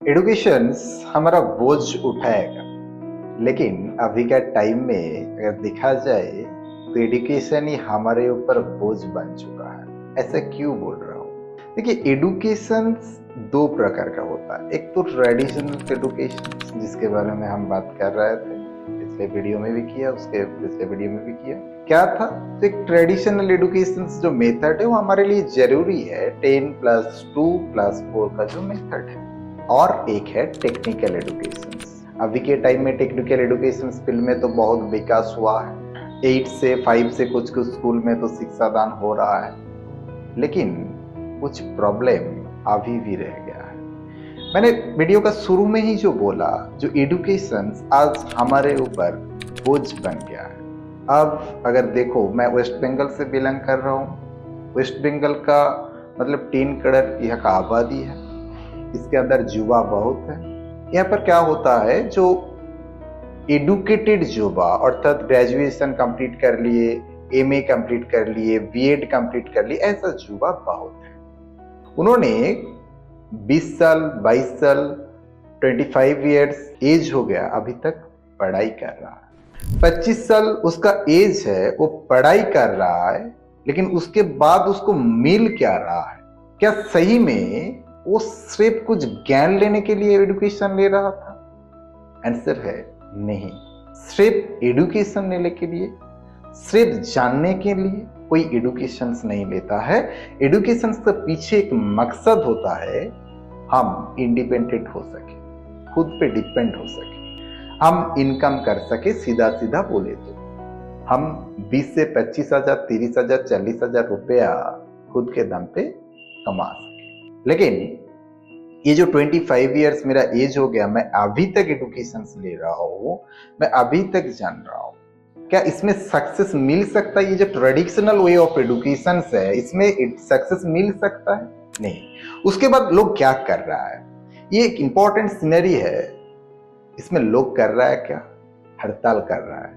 Education हमारा बोझ उठाएगा, लेकिन अभी का टाइम में अगर देखा जाए तो एडुकेशन ही हमारे ऊपर बोझ बन चुका है। ऐसा क्यों बोल रहा हूँ? देखिए, एडुकेशन दो प्रकार का होता है। एक तो ट्रेडिशनल एडुकेशन जिसके बारे में हम बात कर रहे थे, पिछले वीडियो में भी किया, उसके पिछले वीडियो में भी किया। क्या था? तो एक ट्रेडिशनल एडुकेशन जो मेथड है वो हमारे लिए जरूरी है, 10+2+4 का जो मेथड है। और एक है टेक्निकल एडुकेशन। अभी के टाइम में टेक्निकल एडुकेशन फील्ड में तो बहुत विकास हुआ है। 8 से 5 से कुछ कुछ स्कूल में तो शिक्षादान हो रहा है, लेकिन कुछ प्रॉब्लम अभी भी रह गया है। मैंने वीडियो का शुरू में ही जो बोला, जो एडुकेशन आज हमारे ऊपर बोझ बन गया है। अब अगर देखो, मैं वेस्ट बंगाल से बिलोंग कर रहा हूँ। वेस्ट बंगाल का मतलब 3 करोड़ यहाँ का आबादी है। इसके अंदर युवा बहुत है। यहाँ पर क्या होता है, जो एडुकेटेड युवा अर्थात ग्रेजुएशन कंप्लीट कर लिए, एमए कंप्लीट कर लिए, बीएड कंप्लीट कर लिए, ऐसा युवा बहुत है। उन्होंने 20 साल 22 साल 25 इयर्स एज हो गया, अभी तक पढ़ाई कर रहा है। 25 साल उसका एज है, वो पढ़ाई कर रहा है, लेकिन उसके बाद उसको मिल क्या रहा है? क्या सही में वो सिर्फ कुछ ज्ञान लेने के लिए एडुकेशन ले रहा था? आंसर है नहीं। सिर्फ एडुकेशन लेने के लिए, सिर्फ जानने के लिए कोई एडुकेशन नहीं लेता है। एडुकेशन के पीछे एक मकसद होता है, हम इंडिपेंडेंट हो सके, खुद पे डिपेंड हो सके, हम इनकम कर सके। सीधा सीधा बोले तो हम 20 से 25 हजार, 30 हजार, 40 हजार रुपया खुद के दम पे कमा सके। लेकिन ये जो 25 इयर्स मेरा एज हो गया, मैं अभी तक एडुकेशन ले रहा हूँ, मैं अभी तक जान रहा हूँ, क्या इसमें सक्सेस मिल सकता है? ये जो ट्रेडिशनल वे ऑफ एडुकेशन है, इसमें सक्सेस मिल सकता है? नहीं। उसके बाद लोग क्या कर रहा है, ये एक इंपॉर्टेंट सीनरी है। इसमें लोग कर रहा है क्या? हड़ताल कर रहा है,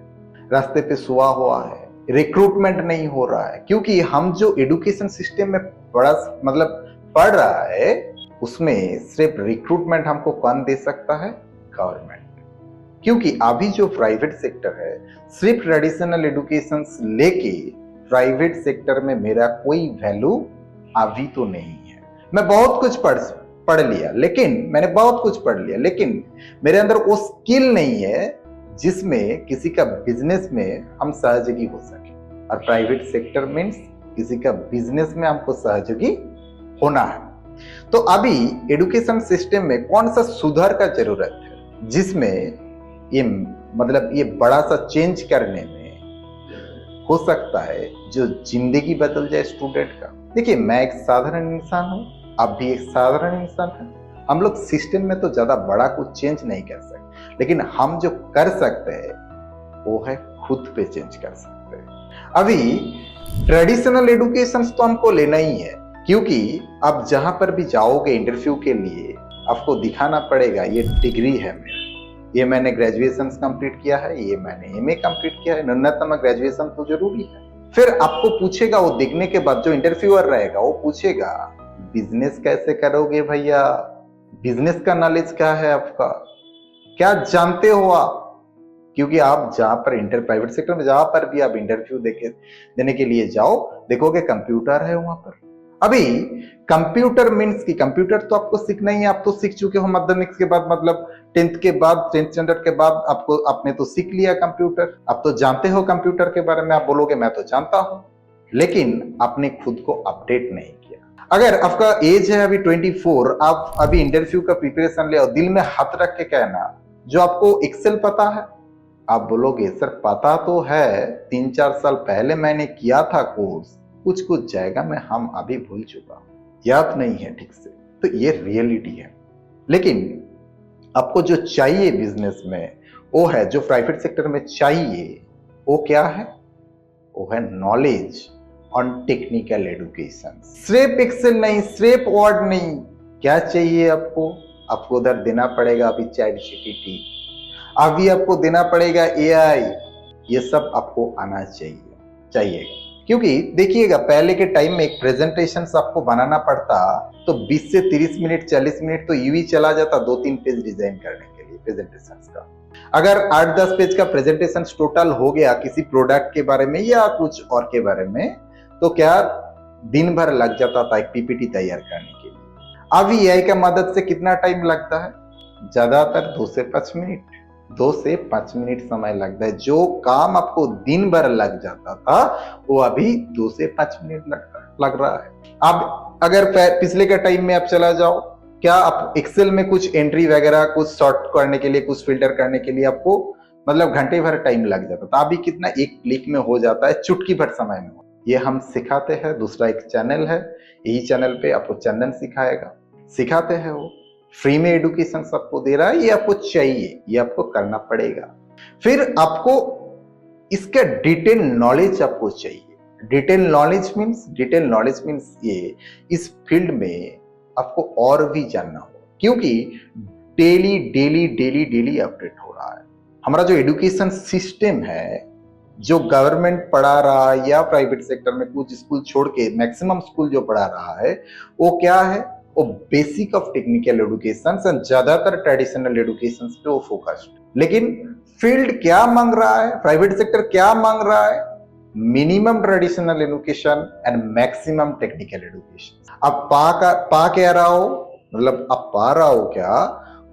रास्ते पे सोया हुआ है, रिक्रूटमेंट नहीं हो रहा है। क्योंकि हम जो एडुकेशन सिस्टम में बड़ा मतलब पढ़ रहा है, उसमें सिर्फ रिक्रूटमेंट हमको कौन दे सकता है? गवर्नमेंट। क्योंकि अभी जो प्राइवेट सेक्टर है, सिर्फ ट्रेडिशनल एडुकेशन लेके प्राइवेट सेक्टर में मेरा कोई वैल्यू अभी तो नहीं है। मैं बहुत कुछ पढ़ लिया, लेकिन मैंने बहुत कुछ पढ़ लिया, लेकिन मेरे अंदर वो स्किल नहीं है जिसमें किसी का बिजनेस में हम सहयोगी हो सके। और प्राइवेट सेक्टर मीन्स किसी का बिजनेस में हमको सहयोगी होना है। तो अभी एडुकेशन सिस्टम में कौन सा सुधार का जरूरत है, जिसमें ये मतलब ये बड़ा सा चेंज करने में हो सकता है जो जिंदगी बदल जाए स्टूडेंट का। देखिए, मैं एक साधारण इंसान हूँ, आप भी एक साधारण इंसान हैं। हम लोग सिस्टम में तो ज्यादा बड़ा कुछ चेंज नहीं कर सकते, लेकिन हम जो कर सकते हैं वो है खुद पे चेंज कर सकते हैं। अभी ट्रेडिशनल एडुकेशन तो हमको लेना ही है, क्योंकि आप जहां पर भी जाओगे इंटरव्यू के लिए, आपको दिखाना पड़ेगा ये डिग्री है मेरा, ये मैंने ग्रेजुएशन कंप्लीट किया है, ये मैंने एमए कंप्लीट किया है। न्यूनतम ग्रेजुएशन तो जरूरी है। फिर आपको पूछेगा, वो देखने के बाद जो इंटरव्यूअर रहेगा वो पूछेगा, बिजनेस कैसे करोगे भैया? बिजनेस का नॉलेज क्या है आपका? क्या जानते हो आप? क्योंकि आप जहां पर प्राइवेट सेक्टर में जहां पर भी आप इंटरव्यू देने के लिए जाओ, देखोगे कंप्यूटर है वहां पर। अभी कंप्यूटर मीन्स की कंप्यूटर तो आपको सीखना ही है, आप तो सीख चुके हो माध्यमिक के बाद, मतलब 10th के बाद, 10th स्टैंडर्ड के बाद आपने तो सीख लिया कंप्यूटर, आप तो जानते हो कंप्यूटर के बारे में। आप बोलोगे मैं तो जानता हूं, लेकिन आपने खुद को अपडेट नहीं किया। अगर आपका एज है अभी 24, आप अभी इंटरव्यू का प्रिपरेशन ले और दिल में हाथ रख के कहना जो आपको एक्सेल पता है, आप बोलोगे सर पता तो है, 3-4 साल पहले मैंने किया था कोर्स, कुछ कुछ जाएगा मैं हम अभी भूल चुका हूं, याद नहीं है ठीक से। तो ये रियलिटी है। लेकिन आपको जो चाहिए बिजनेस में, वो है जो प्राइवेट सेक्टर में चाहिए, वो क्या है? वो है नॉलेज ऑन टेक्निकल एडुकेशन। सिर्फ एक्सेल नहीं, सिर्फ वर्ड नहीं, क्या चाहिए आपको? आपको उधर देना पड़ेगा अभी चैट जीपीटी, अभी आपको देना पड़ेगा एआई। ये सब आपको आना चाहिए। क्योंकि देखिएगा पहले के टाइम में एक प्रेजेंटेशन आपको बनाना पड़ता तो 20 से 30 मिनट 40 मिनट तो यूं ही चला जाता 2-3 पेज डिजाइन करने के लिए प्रेजेंटेशन का। अगर 8-10 पेज का प्रेजेंटेशन टोटल हो गया किसी प्रोडक्ट के बारे में या कुछ और के बारे में तो क्या दिन भर लग जाता था एक पीपीटी तैयार करने के लिए। अब एआई का मदद से कितना टाइम लगता है? ज्यादातर 2 से 5 मिनट, 2 से 5 मिनट समय लगता है। जो काम आपको दिन भर लग जाता था वो अभी 2 से 5 मिनट लग रहा है। अब अगर पिछले का टाइम में आप चला जाओ, क्या आप एक्सेल में कुछ एंट्री वगैरह कुछ सॉर्ट करने के लिए कुछ फिल्टर करने के लिए आपको मतलब घंटे भर टाइम लग जाता था, अभी कितना एक क्लिक में हो जाता है, चुटकी भर समय में। ये हम सिखाते हैं, दूसरा एक चैनल है, यही चैनल पे आपको चंदन सिखाएगा, सिखाते हैं वो फ्री में एडुकेशन सबको दे रहा है। ये आपको चाहिए, ये आपको करना पड़ेगा। फिर आपको इसका डिटेल नॉलेज आपको चाहिए। डिटेल नॉलेज मीन्स ये इस फील्ड में आपको और भी जानना हो, क्योंकि डेली अपडेट हो रहा है। हमारा जो एजुकेशन सिस्टम है, जो गवर्नमेंट पढ़ा रहा है या प्राइवेट सेक्टर में कुछ स्कूल छोड़ के मैक्सिमम स्कूल जो पढ़ा रहा है वो क्या है, वो basic of technical education and ज्यादातर ट्रेडिशनल एजुकेशन पे वो फोकस्ड। लेकिन फील्ड क्या मांग रहा है, प्राइवेट सेक्टर क्या मांग रहा है? Minimum traditional education and maximum technical education. अब पा क्या रहा हो, मतलब अब पा रहा हो क्या,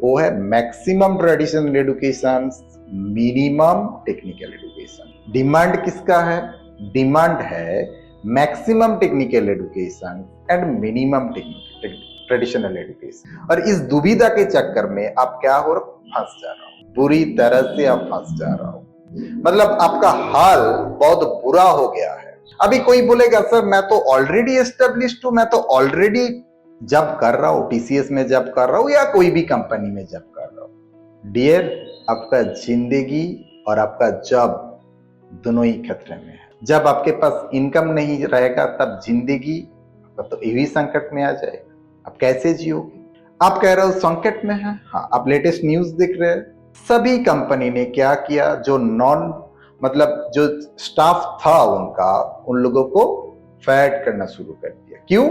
वो है maximum traditional education, minimum technical education. Demand किसका है? डिमांड है maximum technical education and minimum traditional education. और इस दुविधा के चक्कर में आप क्या हो, फंस जा रहा हो, बुरी तरह से आप फंस जा रहा हो। मतलब आपका हाल बहुत बुरा हो गया है। अभी कोई बोलेगा सर मैं तो ऑलरेडी एस्टेब्लिश्ड हूं, मैं तो ऑलरेडी जॉब कर रहा हूं, टीसीएस में जॉब कर रहा हूं या कोई भी कंपनी में जॉब कर रहा हूं। डियर, आपका जिंदगी और आपका जॉब दोनों ही खतरे में है। जब आपके पास इनकम नहीं रहेगा तब जिंदगी आपका तो यही संकट में आ जाएगा। आप कैसे जियोगे? आप कह रहे हो संकट में है। हाँ, आप लेटेस्ट न्यूज देख रहे हैं, सभी कंपनी ने क्या किया, जो मतलब जो स्टाफ था उनका, उन लोगों को फायर करना शुरू कर दिया। क्यों?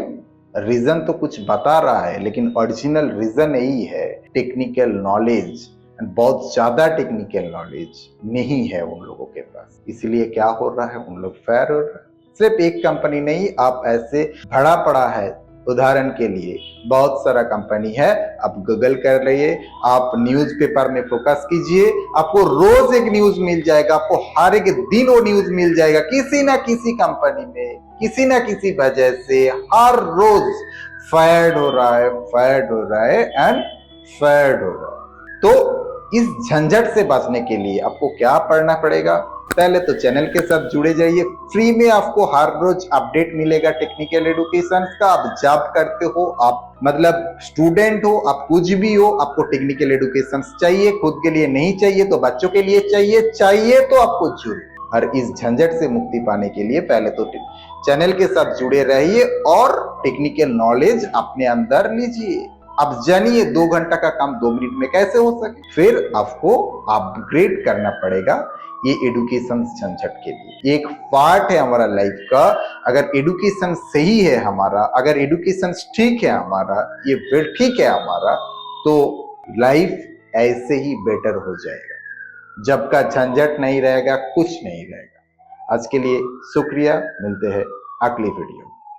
रीजन तो कुछ बता रहा है लेकिन ओरिजिनल रीजन यही है, टेक्निकल नॉलेज, बहुत ज्यादा टेक्निकल नॉलेज नहीं है उन लोगों के पास। इसलिए क्या हो रहा है, उन लोग फायर हो रहा है। सिर्फ एक कंपनी नहीं, आप ऐसे भरा पड़ा है। उदाहरण के लिए बहुत सारा कंपनी है, आप गूगल कर रहिए, आप न्यूज़पेपर में फोकस कीजिए, आपको रोज एक न्यूज मिल जाएगा, आपको हर एक दिन वो न्यूज मिल जाएगा। किसी ना किसी कंपनी में किसी ना किसी वजह से हर रोज फायर्ड हो रहा है एंड फायर्ड हो रहा है। तो इस झंझट से बचने के लिए आपको क्या पढ़ना पड़ेगा? पहले तो चैनल के साथ जुड़े जाइए, फ्री में आपको हर रोज अपडेट मिलेगा टेक्निकल एजुकेशन का। आप जॉब करते हो, आप मतलब स्टूडेंट हो, आप कुछ भी हो, आपको टेक्निकल एजुकेशन चाहिए, खुद के लिए नहीं चाहिए तो बच्चों के लिए चाहिए तो आपको जुड़े। और इस झंझट से मुक्ति पाने के लिए पहले तो चैनल के साथ जुड़े रहिए और टेक्निकल नॉलेज अपने अंदर लीजिए। अब जानिए 2 घंटा का काम 2 मिनट में कैसे हो सके। फिर आपको अपग्रेड करना पड़ेगा ये एडुकेशन झंझट के लिए। एक पार्ट है हमारा लाइफ का। अगर एडुकेशन सही है हमारा, अगर एडुकेशन ठीक है हमारा, ये वेल ठीक है हमारा, तो लाइफ ऐसे ही बेटर हो जाएगा। जब का झंझट नहीं रहेगा, कुछ नहीं रहेगा। आज के लिए शुक्रिया, मिलते हैं अगली वीडियो।